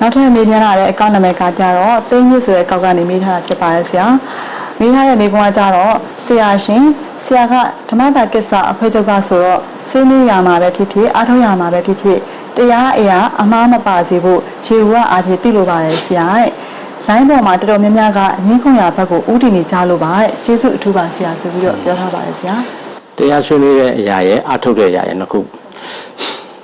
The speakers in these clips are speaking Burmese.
နောက်ထပ်မေးထားတဲ့အကောင့်နာမည်ကကြတော့သိန်းကြီးဆိုတဲ့အကောင့်ကနေမေးထားတာဖြစ်ပါတယ်ဆရာမေးထားတဲ့မေးခွန်းကကြတော့ဆရာရှင်ဆရာကဓမ္မတာကိစ္စအဖွဲ့ချုပ်ကဆိုတော့ဆွေးနွေးရမှာပဲဖြစ်ဖြစ်အားထုတ်ရမှာပဲဖြစ်ဖြစ်တရားအရာအမှားမပါစေဖို့ရေဝါအားဖြင့်သိလိုပါတယ်ဆရာတဲ့လိုင်းပေါ်မှာတော်တော်များများကငင်းခုန်ရဘက်ကိုဥတည်နေကြလို့ပါတဲ့ကျေးဇူးအထူးပါဆရာဆိုပြီးတော့ပြောထားပါတယ်ဆရာတရားဆွေးနွေးတဲ့အရာရဲ့အားထုတ်တဲ့အရာရဲ့နှစ်ခု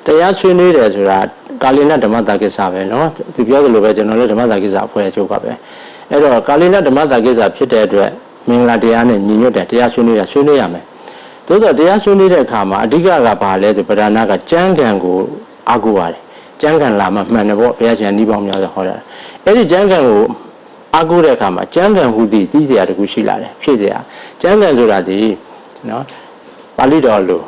တရားဆွေးနွေးတယ်ဆိုတာကာလိနဓမ္မတာကိစ္စပဲเนาะသူပြောသလိုပဲကျွန်တော်လည်းဓမ္မတာကိစ္စအဖွဲ့အချုပ်ပါပဲအဲ့တော့ကာလိနဓမ္မတာကိစ္စဖြစ်တဲ့အတွက်မင်္ဂလာတရားနဲ့ညီညွတ်တဲ့တရားဆွေးနွေးရဆွေးနွေးရမယ်သို့တော့တရားဆွေးနွေးတဲ့အခါမှာအဓိကကဘာလဲဆိုပဓာနာကကြမ်းကံကိုအားကိုးရတယ်ကြမ်းကံလာမှမှန်တယ်ပေါ့ဘုရားရှင်နှီးပေါင်းများစွာဟောတာအဲ့ဒီကြမ်းကံကိုအားကိုးတဲ့အခါမှာကြမ်းကံဟူသည်သိစရာတခုရှိလာတယ်ဖြစ်စရာကြမ်းကံဆိုတာဒီเนาะပါဠိတော်လို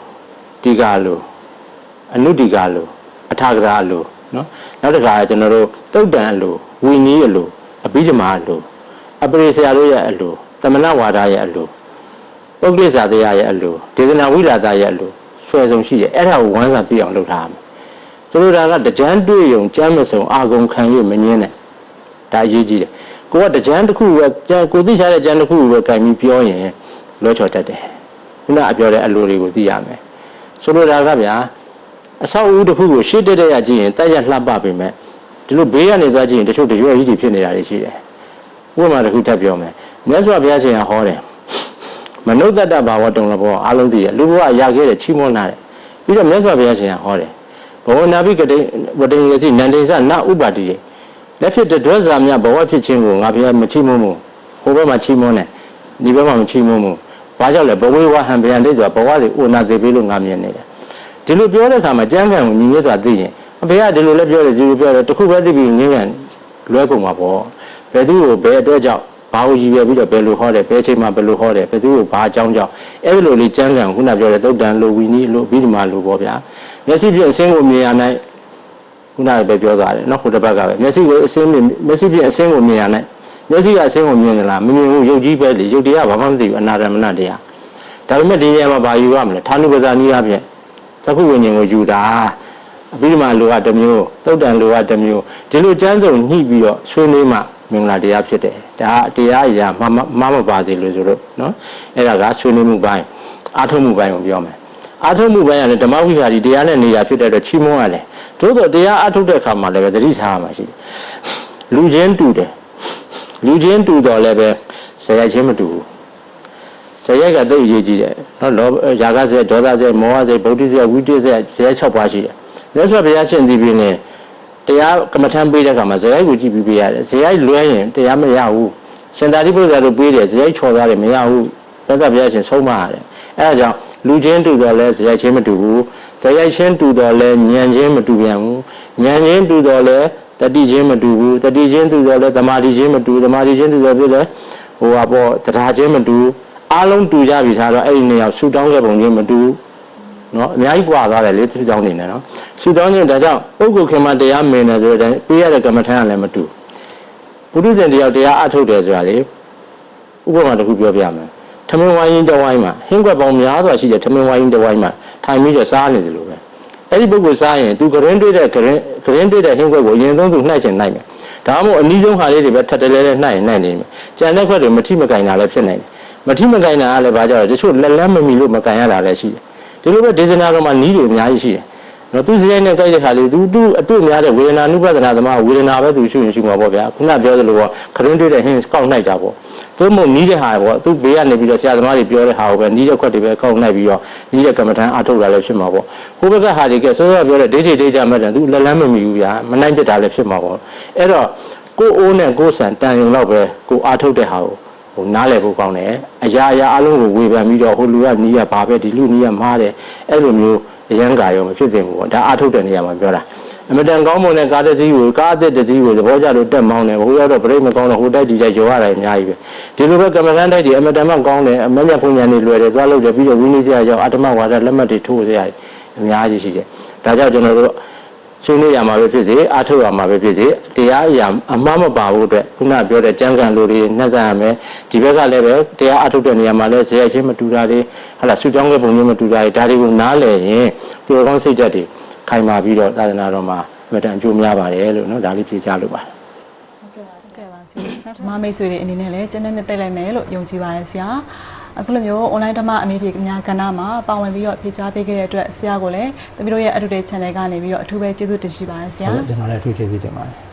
ဒီကာလိုအနုဒီကာလိုအထာဂရလိုနော်နောက်တစ်ခါကျွန်တော်တို့တုတ်တန်အလိုဝီနီးအလိုအဘိဓမ္မာအလိုအပရိဆရာတို့ရဲ့အလိုသမဏဝါဒရဲ့အလိုပုဂ္ဂလိစာတရားရဲ့အလိုဒေသနာဝိလာဒရဲ့အလိုဆွဲဆုံးရှိရဲ့အဲ့ဒါကိုဝမ်းစာပြည့်အောင်လုပ်ထားရမယ်ဆိုလိုတာကတကြမ်းတွေ့ုံကြမ်းမစုံအာဂုံခံ၍မငင်းနဲ့ဒါအရေးကြီးတယ်ကိုကတကြမ်းတစ်ခုပဲကိုသိချတဲ့ကြမ်းတစ်ခုပဲကင်ပြီးပြောရင်လောချော်တတ်တယ်ခုနအပြောတဲ့အလိုတွေကိုသိရမယ်ဆိုလိုတာကဗျာအဆောက်အဦတစ်ခုကိုရှေ့တက်ရကြည့်ရင်တက်ရလှပပေမဲ့ဒီလိုဘေးကနေသွားကြည့်ရင်တချို့တရွကြီးတွေဖြစ်နေတာတွေရှိတယ်ဥပမာတစ်ခုထပ်ပြောမယ်မြတ်စွာဘုရားရှင်ကဟောတယ်မနုဿတ္တဘာဝတုံလဘောအလုံးသိရလူဘဝရခဲ့တဲ့ချီးမွမ်းလာတယ်ပြီးတော့မြတ်စွာဘုရားရှင်ကဟောတယ်ဘဝနာဘိကတိဝတ္တိယစီနန္ဒေသနဥပါတိယလက်ဖြစ်တဲ့ဒွဲစာမြဘဝဖြစ်ခြင်းကိုငါဘုရားမချီးမွမ်းဘူးဟိုဘက်မှာချီးမွမ်းတယ်ဒီဘက်မှာမချီးမွမ်းဘူးဘာကြောင့်လဲဘဝဝဟံဗျံတိဆိုတာဘဝတွေဥနာသေးပြီလို့ငါမြင်နေတယ်ဒီလိုပြောတဲ့အခါမှာကြမ်းကံကိုညီညွတ်စွာသိရင်ဘယ်ကဒီလိုလဲပြောတယ်ဒီလိုပြောတယ်တခုပဲသိပြီးငင်းကန်လွဲကုန်မှာပေါ့ဘယ်သူ့ကိုဘယ်အတွက်ကြောင့်ဘာကိုရည်ရွယ်ပြီးတော့ဘယ်လိုဟောတယ်ဘယ်ချိန်မှာဘယ်လိုဟောတယ်ဘယ်သူ့ကိုဘာအကြောင်းကြောင့်အဲ့ဒီလိုလေးကြမ်းကံခုနပြောတဲ့သုတ်တန်လိုဝီနီလိုအဘိဓမ္မာလိုပေါ့ဗျာမျက်စိဖြင့်အစင်းကိုမြင်ရနိုင်ခုနပဲပြောသွားတယ်နော်ဟိုတစ်ပတ်ကပဲမျက်စိကိုအစင်းမျက်စိဖြင့်အစင်းကိုမြင်ရနိုင်မျက်စိကအစင်းကိုမြင်ကြလားမမြင်ဘူးရုပ်ကြီးပဲလေရုပ်တရားဘာမှမသိဘူးအနာရမဏတရားဒါပေမဲ့ဒီနေရာမှာဘာယူရမလဲဌာနုပဇာနီးအပြင်သက္ခုဝိညာဉ်ကိုယူတာအဘိဓမ္မာလိုကတစ်မျိုးသုတ်တန်လိုကတစ်မျိုးဒီလိုကျမ်းစုံညှိပြီးတော့ဆွေးနွေးမှမင်္ဂလာတရားဖြစ်တယ်ဒါတရားအရာမပါစေလို့ဆိုတော့နော်အဲ့ဒါကဆွေးနွေးမှုပိုင်းအာထုံမှုပိုင်းကိုပြောမယ်အာထုံမှုပိုင်းကလည်းဓမ္မဝိဟာရီတရားနဲ့နေတာဖြစ်တဲ့အတွက်ချီးမွမ်းရတယ်သို့တော့တရားအာထုတဲ့အခါမှာလည်းပဲသတိထားရမှာရှိတယ်လူချင်းတူတယ်လူချင်းတူတော့လည်းပဲဇယချင်းမတူဘူးဇယကသိအရေးကြီးတယ်နော်လောရာဂဇယဒေါသဇယမောဟဇယဗုဒ္ဓဇယဝိတ္တဇယဇယ6ပါးရှိတယ်မြတ်စွာဘုရားရှင်ဒီပြင်းနဲ့တရားကမ္မထမ်းပေးတဲ့အခါမှာဇယကိုကြည့်ပြီးပေးရတယ်ဇယလွဲရင်တရားမရဘူးရှင်သာရိပုတ္တရာတို့ပေးတယ်ဇယချော်သွားတယ်မရဘူးမြတ်စွာဘုရားရှင်ဆုံးမရတယ်အဲဒါကြောင့်လူချင်းတူတော့လဲဇယချင်းမတူဘူးဇယချင်းတူတော့လဲဉာဏ်ချင်းမတူပြန်ဘူးဉာဏ်ချင်းတူတော့လဲတတိချင်းမတူဘူးတတိချင်းတူတော့လဲသမာဓိချင်းမတူသမာဓိချင်းတူတော့ပြည့်လဲဟိုပါပေါ့တရားချင်းမတူအားလုံးတူကြပြီထားတော့အဲ့ဒီနေရာဆူတောင်းတဲ့ပုံချင်းမတူနော်အများကြီးกว่าသွားတယ်လေဆူတောင်းနေတယ်နော်ဆူတောင်းခြင်းဒါကြောင့်ပုဂ္ဂိုလ်ခင်မတရားမင်းတယ်ဆိုတဲ့ပေးရတဲ့ကမ္မထမ်းကလည်းမတူပုထုဇဉ်တရားတရားအထုတ်တယ်ဆိုတာလေဥပမာတစ်ခုပြောပြမယ်ထမင်းဝိုင်းရင်တဝိုင်းမှာဟင်းကွက်ပေါင်းများစွာရှိတဲ့ထမင်းဝိုင်းရင်တဝိုင်းမှာထိုင်ပြီးတော့စားနေတယ်လို့ပဲအဲ့ဒီပုဂ္ဂိုလ်စားရင်သူကရင်တွေ့တဲ့ကရင်တွေ့တဲ့ဟင်းကွက်ကိုအရင်ဆုံးသူနှိုက်ချင်နှိုက်မယ်ဒါမှမဟုတ်အနည်းဆုံးဟာလေးတွေပဲထပ်တလဲလဲနှိုက်ရင်နှိုက်နေမယ်ကြံတဲ့ခွက်တွေမထိမကင်တာလည်းဖြစ်နိုင်တယ်မထိမကင်တာကလည်းဘာကြောင့်လဲတချို့လက်လန်းမမီလို့မကင်ရတာလည်းရှိတယ်ဒီလိုပဲဒေသနာတော်မှာနီးတွေအများကြီးရှိတယ်နော်သူစရိုက်နဲ့ကြိုက်တဲ့ခါလေးသူအတွေ့များတဲ့ဝေဒနာနုပဒနာသမားဝေဒနာပဲသူရှိရင်ရှိမှာပေါ့ဗျာခုနပြောသလိုပေါ့ခရင်တွေ့တဲ့ဟင်းကောက်နှိုက်တာပေါ့သို့မဟုတ်နီးတဲ့ဟာပေါ့သူဘေးကနေပြီးတော့ဆရာသမားတွေပြောတဲ့ဟာကိုပဲနီးတဲ့ခွက်တွေပဲကောက်နှိုက်ပြီးတော့နီးတဲ့ကမ္မထမ်းအထုတ်တာလည်းဖြစ်မှာပေါ့ဟိုဘက်ကဟာတွေကစောစောပြောတဲ့ဒိဋ္ဌိဒိဋ္ဌမှတ်တယ်သူလက်လန်းမမီဘူးဗျာမနိုင်ပြတာလည်းဖြစ်မှာပေါ့အဲ့တော့ကိုယ်အိုးနဲ့ကိုယ်ဆန်တန်ရုံတော့ပဲကိုအထုတ်တဲ့ဟာကိုဟိုနားလည်ဖို့ကောင်းတယ်အရာအလုံးကိုဝေဖန်ပြီးတော့ဟိုလူကနီးရပါပဲဒီလူနီးရမှားတယ်အဲ့လိုမျိုးအရန်ကာရောမဖြစ်သင့်ဘူးပေါ့ဒါအထုတ်တဲ့နေရာမှာပြောတာအမတန်ကောင်းမွန်တဲ့ကားတစ်စီးကိုကားအသစ်တစ်စီးကိုသဘောကျလို့တက်မောင်းတယ်ဟိုရောက်တော့ပြိမကောင်းတော့ဟိုတိုက်ဒီတိုက်ကြောရတယ်အများကြီးပဲဒီလိုပဲကမ္မထမ်းတိုက်ဒီအမတန်မှကောင်းတယ်အမညက်ဖွညာနေလွယ်တယ်သွားလို့တယ်ပြီးတော့ဝင်းလေးစရာရောက်အတ္တမဝါဒလက်မှတ်တွေထိုးစရာအများကြီးရှိတယ်ဒါကြောင့်ကျွန်တော်တို့ဆွေးနွေးရမှာပဲဖြစ်စေအားထုတ်ရမှာပဲဖြစ်စေတရားအရာအမှားမပါဘူးအတွက်ခုနပြောတဲ့ကြံကံလိုတွေနှက်ဆိုင်ရမယ်ဒီဘက်ကလည်းပဲတရားအားထုတ်တဲ့နေရာမှာလည်းဇေယျချင်းမတူတာတွေဟာလားဆူတောင်းတဲ့ပုံမျိုးမတူတာတွေဒါတွေကိုနားလည်ရင်သူတော်ကောင်းစိတ်ဓာတ်တွေခိုင်မာပြီးတော့သာသနာတော်မှာ မတန်အကျိုးများပါတယ်လို့နော်ဒါလေးဖြေချလို့ပါ ဟုတ်ကဲ့ပါဆရာဓမ္မမိတ်ဆွေတွေအနေနဲ့လည်းကျန်းတဲ့နဲ့တက်လိုက်မယ်လို့ယုံကြည်ပါတယ်ဆရာအခုလိုမျိုး online ဓမ္မအမေဖြေအများကဏ္ဍမှာပါဝင်ပြီးတော့ဖြေချပေးခဲ့တဲ့အတွက်ဆရာကိုလည်းသမီးတို့ရဲ့ Educate Channel ကနေပြီးတော့အထူးပဲကျေးဇူးတင်ရှိပါတယ်ဆရာ ဟုတ်ကျွန်တော်လည်းအထူးကျေးဇူးတင်ပါတယ်